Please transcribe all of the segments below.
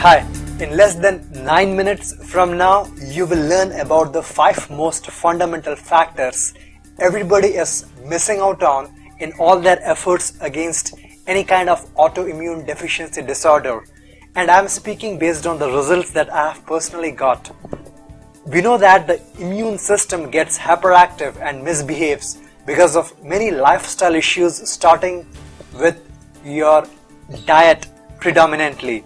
Hi, in less than 9 minutes from now, you will learn about the 5 most fundamental factors everybody is missing out on in all their efforts against any kind of autoimmune deficiency disorder. And I am speaking based on the results that I have personally got. We know that the immune system gets hyperactive and misbehaves because of many lifestyle issues, starting with your diet predominantly.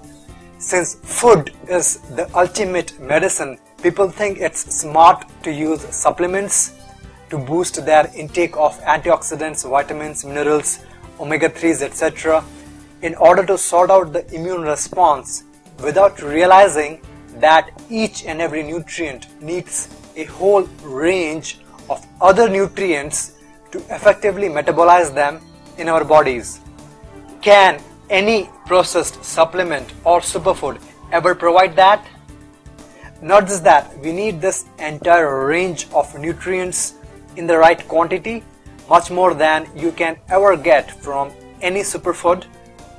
Since food is the ultimate medicine, people think it's smart to use supplements to boost their intake of antioxidants, vitamins, minerals, omega-3s, etc. in order to sort out the immune response, without realizing that each and every nutrient needs a whole range of other nutrients to effectively metabolize them in our bodies. Can any processed supplement or superfood ever provide that? Not just that, we need this entire range of nutrients in the right quantity, much more than you can ever get from any superfood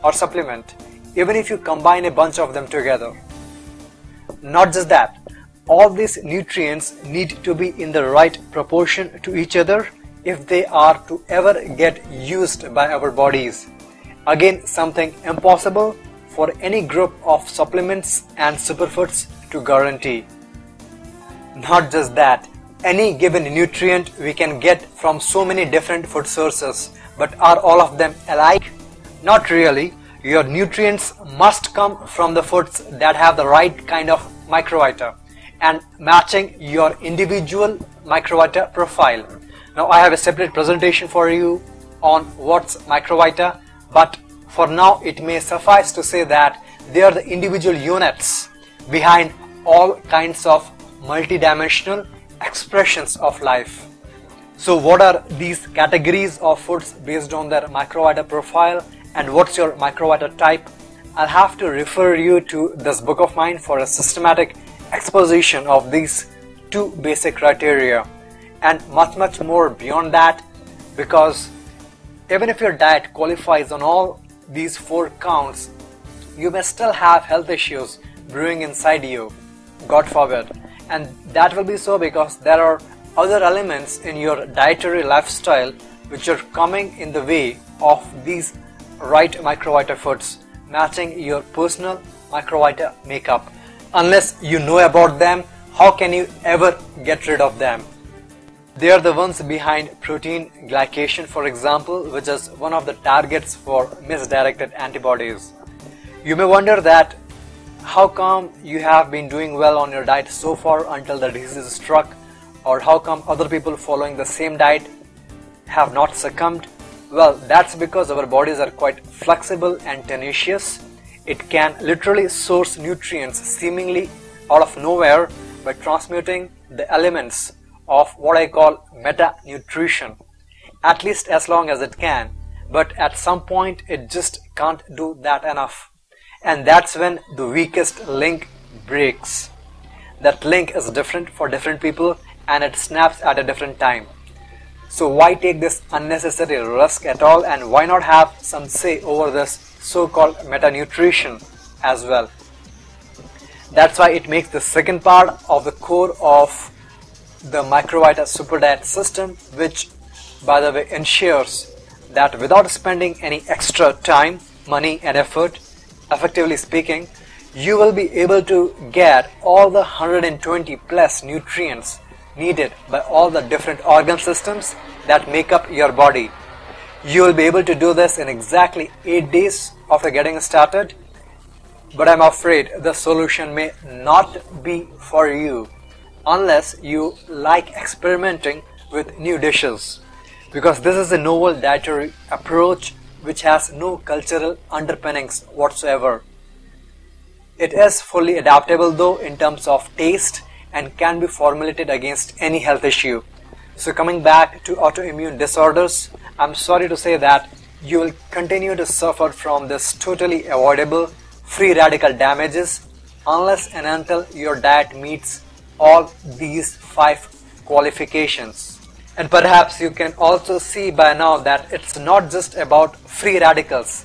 or supplement, even if you combine a bunch of them together. Not just that, all these nutrients need to be in the right proportion to each other if they are to ever get used by our bodies. Again, something impossible for any group of supplements and superfoods to guarantee. Not just that, any given nutrient we can get from so many different food sources, but are all of them alike? Not really. Your nutrients must come from the foods that have the right kind of microbiota and matching your individual microbiota profile. Now I have a separate presentation for you on what's microbiota, but for now it may suffice to say that they are the individual units behind all kinds of multidimensional expressions of life. So what are these categories of foods based on their microbiota profile, and what's your microbiota type? I'll have to refer you to this book of mine for a systematic exposition of these 2 basic criteria and much more beyond that, because even if your diet qualifies on all these 4 counts, you may still have health issues brewing inside you, God forbid. And that will be so because there are other elements in your dietary lifestyle which are coming in the way of these right microbiota foods, matching your personal microbiota makeup. Unless you know about them, how can you ever get rid of them? They are the ones behind protein glycation, for example, which is one of the targets for misdirected antibodies. You may wonder that how come you have been doing well on your diet so far until the disease struck, or how come other people following the same diet have not succumbed? Well, that's because our bodies are quite flexible and tenacious. It can literally source nutrients seemingly out of nowhere by transmuting the elements of what I call meta-nutrition, at least as long as it can, but at some point it just can't do that enough. And that's when the weakest link breaks. That link is different for different people and it snaps at a different time. So why take this unnecessary risk at all, and why not have some say over this so-called meta-nutrition as well? That's why it makes the second part of the core of the microbiota super diet system, which by the way ensures that without spending any extra time, money and effort, effectively speaking, you will be able to get all the 120 plus nutrients needed by all the different organ systems that make up your body. You will be able to do this in exactly 8 days after getting started, but I'm afraid the solution may not be for you unless you like experimenting with new dishes, because this is a novel dietary approach which has no cultural underpinnings whatsoever. It is fully adaptable though in terms of taste and can be formulated against any health issue. So coming back to autoimmune disorders, I'm sorry to say that you will continue to suffer from this totally avoidable free radical damages unless and until your diet meets all these 5 qualifications. And perhaps you can also see by now that it's not just about free radicals.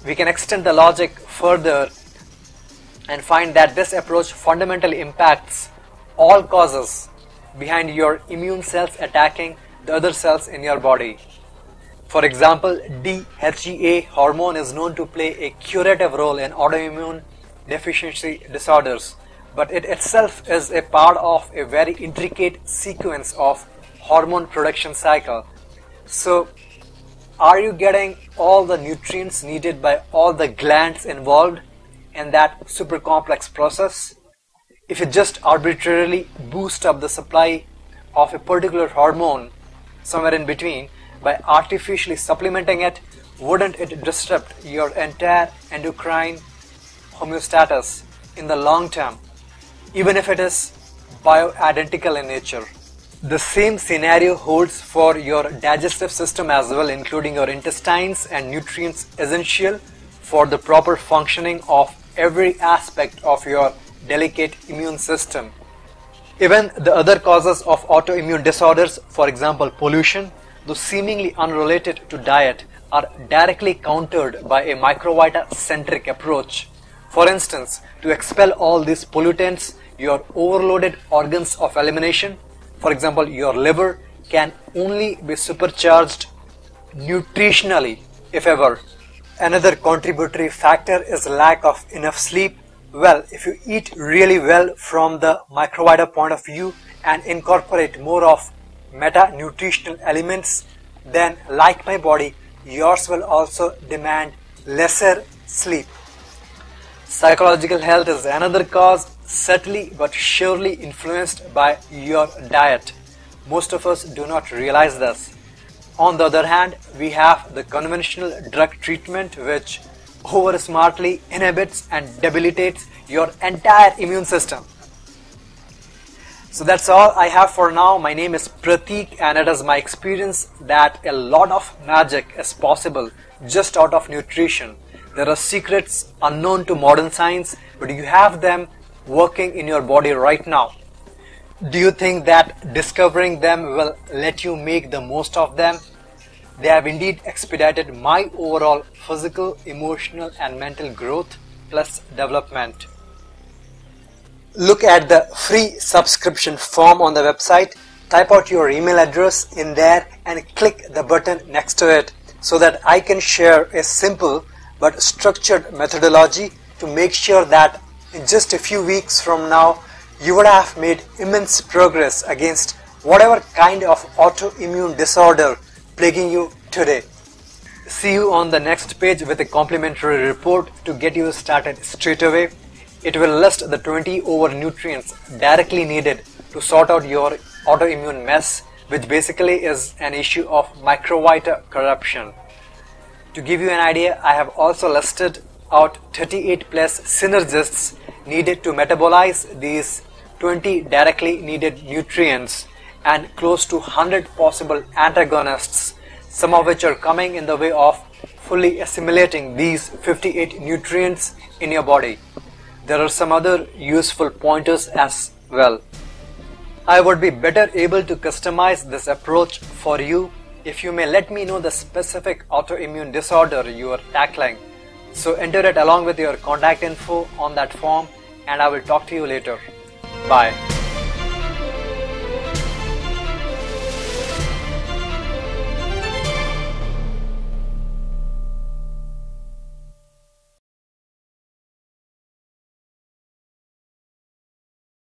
We can extend the logic further and find that this approach fundamentally impacts all causes behind your immune cells attacking the other cells in your body. For example, DHEA hormone is known to play a curative role in autoimmune deficiency disorders, but it itself is a part of a very intricate sequence of hormone production cycle. So, are you getting all the nutrients needed by all the glands involved in that super complex process? If you just arbitrarily boost up the supply of a particular hormone somewhere in between by artificially supplementing it, wouldn't it disrupt your entire endocrine homeostasis in the long term, even if it is bioidentical in nature? The same scenario holds for your digestive system as well, including your intestines and nutrients essential for the proper functioning of every aspect of your delicate immune system. Even the other causes of autoimmune disorders, for example pollution, though seemingly unrelated to diet, are directly countered by a microbiota-centric approach. For instance, to expel all these pollutants, your overloaded organs of elimination, for example your liver, can only be supercharged nutritionally, if ever. Another contributory factor is lack of enough sleep. Well, if you eat really well from the microbiota point of view and incorporate more of meta-nutritional elements, then like my body, yours will also demand lesser sleep. Psychological health is another cause, subtly but surely influenced by your diet. Most of us do not realize this. On the other hand, we have the conventional drug treatment which over smartly inhibits and debilitates your entire immune system. So that's all I have for now. My name is Pratik, and it is my experience that a lot of magic is possible just out of nutrition. There are secrets unknown to modern science, but you have them working in your body right now. Do you think that discovering them will let you make the most of them? They have indeed expedited my overall physical, emotional and mental growth plus development. Look at the free subscription form on the website, type out your email address in there and click the button next to it so that I can share a simple but structured methodology to make sure that in just a few weeks from now you would have made immense progress against whatever kind of autoimmune disorder plaguing you today. See you on the next page with a complimentary report to get you started straight away. It will list the 20 over nutrients directly needed to sort out your autoimmune mess, which basically is an issue of microbiota corruption. To give you an idea, I have also listed out 38 plus synergists needed to metabolize these 20 directly needed nutrients and close to 100 possible antagonists, some of which are coming in the way of fully assimilating these 58 nutrients in your body. There are some other useful pointers as well. I would be better able to customize this approach for you if you may let me know the specific autoimmune disorder you are tackling. So enter it along with your contact info on that form and I will talk to you later. Bye.